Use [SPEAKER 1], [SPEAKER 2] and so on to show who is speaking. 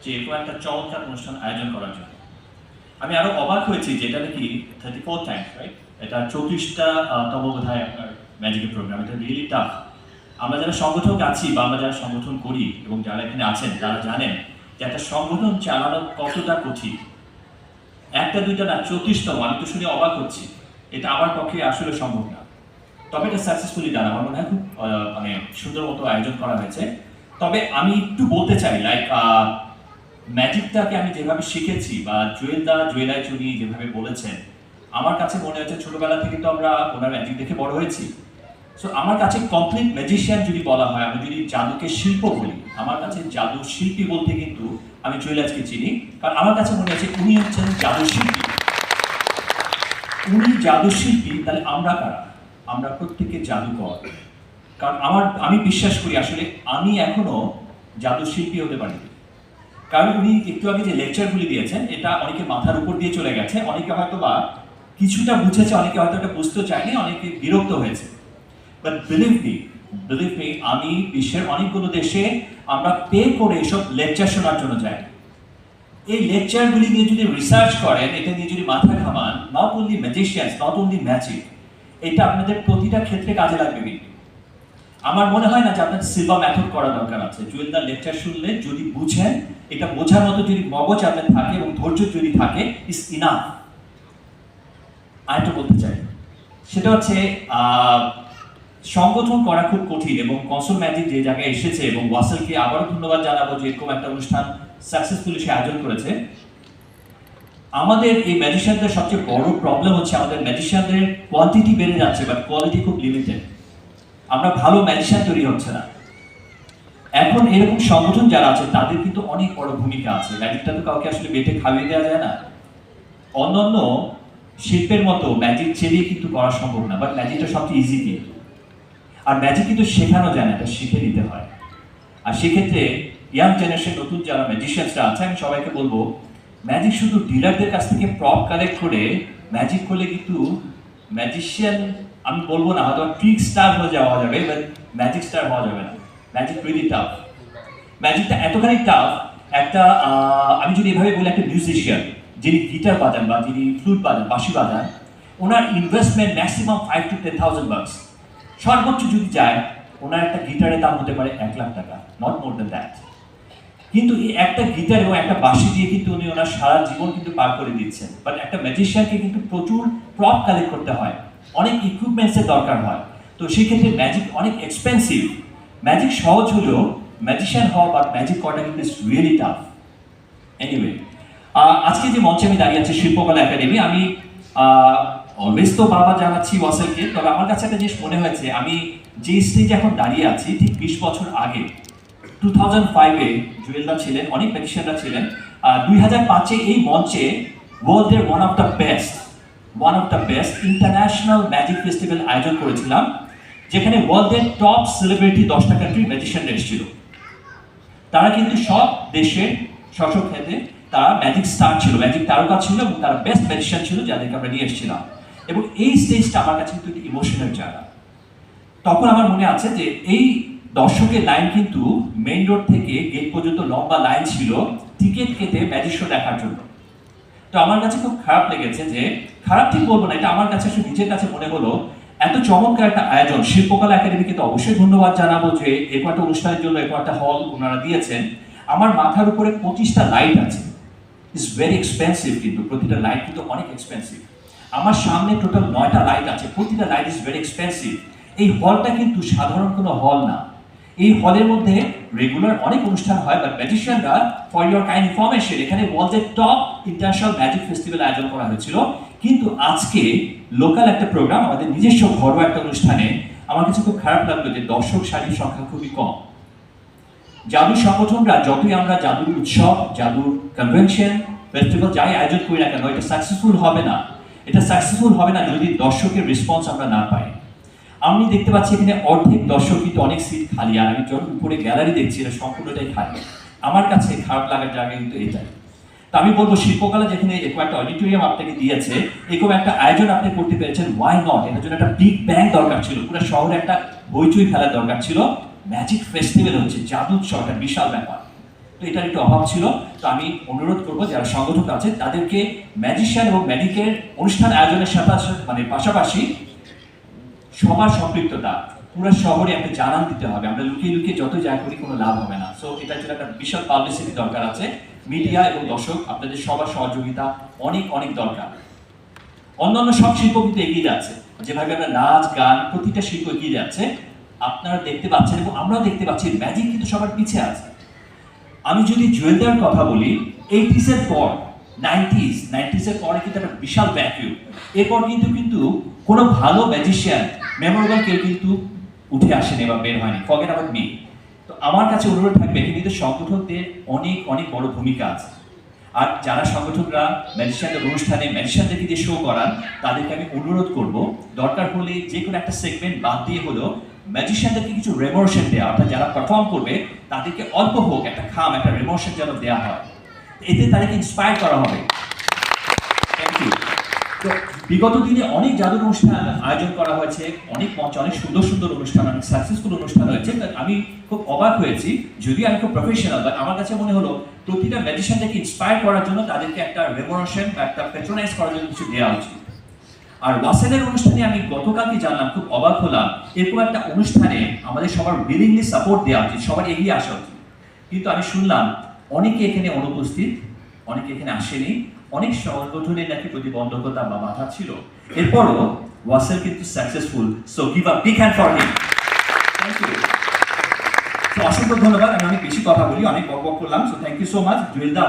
[SPEAKER 1] যে এরকম একটা চমৎকার অনুষ্ঠান আয়োজন করার জন্য। আমি আরো অবাক হয়েছি যে এটা নাকি 34 টাইমস, রাইট? এটা 34টা তম বোধহয় আপনার ম্যাজিকের প্রোগ্রাম। এটা রিয়েলি টাফ। আমরা যারা সংগঠক আছি বা আমরা যারা সংগঠন করি এবং যারা এখানে আছেন তারা জানেন যে একটা সংগঠন চালানো কতটা কঠিন। একটা দুইটা না, 34তম। আমি তো শুনে অবাক হচ্ছি। এটা আমার পক্ষে আসলে সম্ভব না। তবে এটা সাকসেসফুলি ডান। আমার মনে হয় খুব মানে সুন্দর মতো আয়োজন করা হয়েছে। তবে আমি একটু বলতে চাই, লাইক ম্যাজিকটাকে আমি যেভাবে শিখেছি বা জুয়েলাই চুনি যেভাবে বলেছেন, আমার কাছে মনে হচ্ছে ছোটবেলা থেকে তো আমরা ওনার ম্যাজিক দেখে বড় হয়েছি। সো আমার কাছে কমপ্লিট ম্যাজিশিয়ান যদি বলা হয়, আমি যদি জাদুকে শিল্প বলি, আমার কাছে জাদু শিল্পী বলতে কিন্তু আমি জুয়েলাজকে চিনি। কারণ আমার কাছে মনে হচ্ছে উনি হচ্ছেন জাদু শিল্পী। উনি জাদু শিল্পী, তাহলে আমরা কারা? আমরা প্রত্যেকে জাদুকর। কারণ আমি বিশ্বাস করি আসলে আমি এখনো জাদু শিল্পী হতে পারি। কারণ উনি একটু আগে যে লেকচারগুলি দিয়েছেন, এটা অনেকে মাথার উপর দিয়ে চলে গেছে, অনেকে হয়তো বা কিছুটা বুঝেছে, অনেকে হয়তো এটা বুঝতে চায়নি, অনেকে বিরক্ত হয়েছে। বাট বিলিভ মি, আমি বিশ্বের অনেকগুলো দেশে আমরা পে করে এসব লেকচার শোনার জন্য যাই। এই লেকচারগুলি নিয়ে যদি রিসার্চ করেন, এটা নিয়ে যদি মাথা ঘামান, not only magicians, not only magic, এটা আপনাদের প্রতিটা ক্ষেত্রে কাজে লাগবে। কিন্তু আমার মনে হয় না যে আপনার সিলভা মেথড করা দরকার আছে। জুয়েলদার লেকচার শুনলে যদি বুঝেন, এটা বোঝার মতো যদি মগজ আপনার থাকে এবং ধৈর্য যদি থাকে, ইস ইনাফ। আরেকটা বলতে চাই, সেটা হচ্ছে সংগঠন করা খুব কঠিন এবং কনসোল ম্যাজিক যে জায়গায় এসেছে, এবং ওয়াসেলকে আবারও ধন্যবাদ জানাবো যে এরকম একটা অনুষ্ঠান সাকসেসফুলি সে আয়োজন করেছে। আমাদের এই ম্যাজিশিয়ানদের সবচেয়ে বড় প্রবলেম হচ্ছে আমাদের ম্যাজিশিয়ানদের কোয়ান্টিটি বেড়ে যাচ্ছে, বাট কোয়ালিটি খুব লিমিটেড। আমরা ভালো ম্যাজিশিয়ান তৈরি হচ্ছে না। এখন এরকম সংগঠন যারা আছে তাদের কিন্তু অনেক বড় ভূমিকা আছে। ম্যাজিকটা তো কাউকে আসলে বেটে খাইয়ে দেওয়া যায় না। অন্যান্য শিল্পের মতো ম্যাজিক ছেড়ে কিন্তু করা সম্ভব না, বাট ম্যাজিকটা সবচেয়ে ইজি কিন্তু। আর ম্যাজিক কিন্তু শেখানো যায় না, এটা শিখে নিতে হয়। আর সেক্ষেত্রে ইয়াং জেনারেশন, নতুন যারা ম্যাজিশিয়ানসরা আছে, আমি সবাইকে বলবো, ম্যাজিক শুধু ডিলারদের কাছ থেকে প্রপ কালেক্ট করে ম্যাজিক করলে কিন্তু ম্যাজিশিয়ান আমি বলবো না, হয়তো ট্রিক স্টার হয়ে যাওয়া যাবে, বাট ম্যাজিক স্টার হওয়া যাবে না। Magic really tough. ম্যাজিকটা এতখানি টাফ, একটা আমি যদি এভাবে বলি, একটা মিউজিশিয়ান যিনি গিটার বাজান বা যিনি ফ্লুট বাজান, বাঁশি বাজান, ওনার ইনভেস্টমেন্ট ম্যাক্সিমাম 5 to 10,000 bucks। সর্বোচ্চ যদি যায়, ওনার একটা গিটারের দাম হতে পারে 1 লাখ টাকা, নট মোর দ্যান দ্যাট। কিন্তু এই একটা গিটার এবং একটা বাঁশি দিয়ে কিন্তু উনি ওনার সারা জীবন কিন্তু পার করে দিচ্ছেন। বাট একটা ম্যাজিশিয়ানকে কিন্তু প্রচুর প্রপ কালেক্ট করতে হয়, অনেক ইকুইপমেন্টসের দরকার হয়। তো সেই ক্ষেত্রে ম্যাজিক অনেক এক্সপেন্সিভ। ম্যাজিক সহজ হলেও ম্যাজিশিয়ান হওয়া বা ম্যাজিক করাটা কিন্তু ইটস রিয়েলি টাফ। এনিওয়ে, আজকে যে মঞ্চে আমি দাঁড়িয়ে আছি শিল্পকলা একাডেমি, আমি অলওয়েজ তো বাবা জানাচ্ছি ওয়াসেলকে। তবে আমার কাছে একটা জিনিস মনে হয়েছে, আমি যে স্টেজে এখন দাঁড়িয়ে আছি, ঠিক 20 বছর আগে 2005-এ জুয়েলদা ছিলেন, অনেক ম্যাজিশিয়ানরা ছিলেন। 2005-এ এই মঞ্চে ওয়ার্ল্ডের one of the best international magic festival আয়োজন করেছিলাম, যেখানে ওয়ার্ল্ডের টপ সেলিব্রিটি 10টা কান্ট্রির ম্যাজিশিয়ানরা এসেছিল। তারা কিন্তু সব দেশের স্ব ক্ষেত্রে তারা ম্যাজিক স্টার ছিল, ম্যাজিক তারকা ছিল, এবং তারা বেস্ট ম্যাজিশিয়ান ছিল যাদেরকে আমরা নিয়ে এসেছিলাম। এবং এই স্টেজটা আমার কাছে কিন্তু ইমোশনাল জায়গা। তখন আমার মনে আছে যে এই দর্শকের লাইন কিন্তু মেইন রোড থেকে গেট পর্যন্ত লম্বা লাইন ছিল টিকিট কেটে ম্যাজিক শো দেখার জন্য। তো আমার কাছে খুব খারাপ লেগেছে, যে খারাপ ঠিক বলবো না, এটা আমার কাছে আসলে নিজের কাছে মনে হলো এত চমৎকার একটা আয়োজন। শিল্পকলা একাডেমিকে তো অবশ্যই ধন্যবাদ জানাবো যে এরকম একটা অনুষ্ঠানের জন্য এরকম একটা হল ওনারা দিয়েছেন। আমার মাথার উপরে 25টা লাইট আছে, ইটস ভেরি এক্সপেন্সিভ, কিন্তু প্রতিটা লাইট কিন্তু অনেক এক্সপেন্সিভ। আমার সামনে টোটাল 9টা লাইট আছে, প্রতিটা লাইট ইজ ভেরি এক্সপেন্সিভ। এই হলটা কিন্তু সাধারণ কোনো হল না। এই হলের মধ্যে রেগুলার অনেক অনুষ্ঠান হয়, বাট ম্যাজিশিয়ানরা, ফর ইউর কাইন্ড ইনফরমেশন, এখানে ওয়ার্ল্ডের টপ ইন্টারন্যাশনাল ম্যাজিক ফেস্টিভ্যাল আয়োজন করা হয়েছিল। কিন্তু আজকে লোকাল একটা প্রোগ্রাম, আমাদের নিজস্ব ঘরোয়া একটা অনুষ্ঠানে, আমার কাছে খুব খারাপ লাগলো যে দর্শক সারির সংখ্যা খুবই কম। জাদু সংগঠনরা যতই আমরা জাদুর উৎসব, জাদুর কনভেনশন, ফেস্টিভ্যাল যাই আয়োজন করি না কেন, এটা সাকসেসফুল হবে না। এটা সাকসেসফুল হবে না যদি দর্শকের রেসপন্স আমরা না পাই। আমি দেখতে পাচ্ছি এখানে অর্ধেক দর্শক, কিন্তু অনেক সিট খালি। আর আমি যখন উপরে গ্যালারি দেখছি, এটা সম্পূর্ণটাই খালি। আমার কাছে খারাপ লাগার জায়গা কিন্তু এটাই। তো আমি বলবো, শিল্পকলা যেখানে এরকম একটা অডিটোরিয়াম আপনাকে দিয়েছে, এরকম একটা আয়োজন আপনি করতে পেরেছেন, ওয়াই নট? এটার জন্য একটা বিগ ব্যাং দরকার ছিল, পুরো শহরে একটা হইচই ফেলার দরকার ছিল। ম্যাজিক ফেস্টিভ্যাল হচ্ছে, জাদু উৎসব, একটা বিশাল ব্যাপার। তো এটার একটু অভাব ছিল। তো আমি অনুরোধ করবো যারা সংগঠক আছে তাদেরকে ম্যাজিশিয়ান এবং ম্যাজিকের অনুষ্ঠান আয়োজনের সাথে মানে পাশাপাশি সবার সম্পৃক্ততা পুরো শহরে একটা জানান দিতে হবে। আমরা লুকিয়ে লুকিয়ে যত যা করি কোনো লাভ হবে না। সো এটার জন্য একটা বিশাল পাবলিসিটি দরকার আছে। মিডিয়া এবং দর্শক আপনাদের সবার সহযোগিতা অনেক অনেক দরকার। অন্যান্য সব শিল্প কিন্তু এগিয়ে যাচ্ছে, যেভাবে আমরা নাচ গান প্রতিটা শিল্প এগিয়ে যাচ্ছে আপনারা দেখতে পাচ্ছেন এবং আমরাও দেখতে পাচ্ছি, ম্যাজিক কিন্তু সবার পিছিয়ে আছে। আমি যদি জুয়েলদার কথা বলি, 80s এর পর 90s এর পরে কিন্তু একটা বিশাল ভ্যাকিউম। এরপর কিন্তু কোনো ভালো ম্যাজিশিয়ান মেমোরেবল কেউ কিন্তু উঠে আসেনি বা বের হয়নি, ফরগেট অ্যাবাউট মি। তো আমার কাছে অনুরোধ থাকবে কিন্তু সংগঠকদের অনেক অনেক বড় ভূমিকা আছে। আর যারা সংগঠকরা ম্যাজিশিয়ানদের অনুষ্ঠানে ম্যাজিশিয়ানদেরকে দিয়ে শো করান তাদেরকে আমি অনুরোধ করব দরকার হলে যে কোনো একটা সেগমেন্ট বাদ দিয়ে হলেও ম্যাজিশিয়ানদেরকে কিছু রেমোশন দেওয়া, অর্থাৎ যারা পারফর্ম করবে তাদেরকে অল্প হোক একটা খাম একটা রেমোশন যেন দেওয়া হয়, এতে তাদেরকে ইন্সপায়ার করা হবে। Thank you. তো বিগত দিনে অনেক জাদুর অনুষ্ঠান আয়োজন করা হয়েছে, অনেক মঞ্চে অনেক সুন্দর সুন্দর অনুষ্ঠান, অনেক সাকসেসফুল অনুষ্ঠান হয়েছে। আমি খুব অবাক হয়েছি, যদি আমি খুব প্রফেশনাল, বাট আমার কাছে মনে হলো প্রতিটা ম্যাজিশিয়ানদেরকে ইন্সপায়ার করার জন্য তাদেরকে একটা রেমোশন বা একটা প্যাট্রোনাইজ করার জন্য কিছু দেওয়া উচিত। আর ওয়াসেলের অনুষ্ঠানে আমি গতকালকে জানলাম, খুব অবাক হলাম, এরকম একটা অনুষ্ঠানে আমাদের সবার উইলিংলি সাপোর্ট দেওয়া উচিত, সবার এগিয়ে আসা উচিত। কিন্তু আমি শুনলাম অনেকে এখানে অনুপস্থিত, অনেকে এখানে আসেনি, অনেক সংগঠনের নাকি প্রতিবন্ধকতা বা বাধা ছিল। এরপরও ওয়াসেল কিন্তু successful, so give a big hand for him. Thank you. অসংখ্য ধন্যবাদ। আমি অনেক বেশি কথা বলি, অনেক বক বক করলাম। So thank you so much Jewel the.